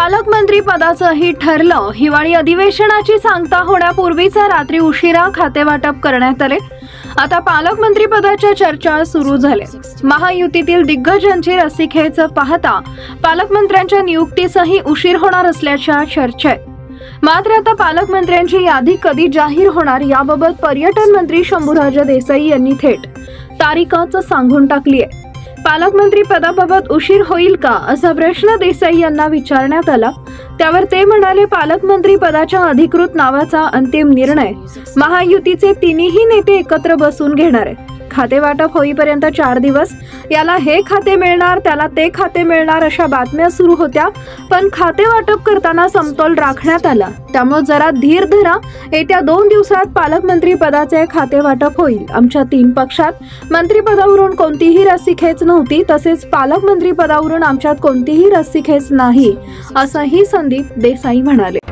पालकमंत्री पदाचंही ठरलं। हिवाळी अधिवेशनाची सांगता होण्यापूर्वीच रात्री उशिरा खातेवाटप करण्यात आले। आता पालकमंत्री पदाच्या चर्चा सुरू झाल्या। महायुतीतील दिग्गजांची रस्सीखेच पाहता पालकमंत्र्यांच्या नियुक्तीसही उशीर होणार असल्याच्या चर्चा आहेत। मात्र आता पालकमंत्र्यांची यादी कधी जाहीर होणार याबाबत पर्यटन मंत्री शंभूराज देसाई यांनी थेट तारीखच सांगून टाकली आहे। पालकमंत्री पदाबाबत उशीर होईल का असा प्रश्न देसाई यांना विचारण्यात आला, त्यावर ते म्हणाले, पालकमंत्री पदाच्या अधिकृत नावाचा अंतिम निर्णय महायुतीचे तिन्ही नेते एकत्र बसून घेणार आहेत। खातेवाटप होईपर्यंत 4 दिवस याला हे खाते मिळणार, त्याला ते खाते मिळणार अशा बातम्या सुरू होत्या, पण खातेवाटप करताना समतोल राखण्यात आला। त्यामुळे जरा धीर धरा, येत्या 2 दिवसात पालकमंत्री पदाचे खातेवाटप होईल। आमच्या 3 पक्षात मंत्रिपदावरून कोणतीही रस्सीखेच नव्हती, तसेच पालकमंत्री पदावरून आमच्यात कोणतीही रस्सीखेच नाही, असंही संदीप देसाई म्हणाले।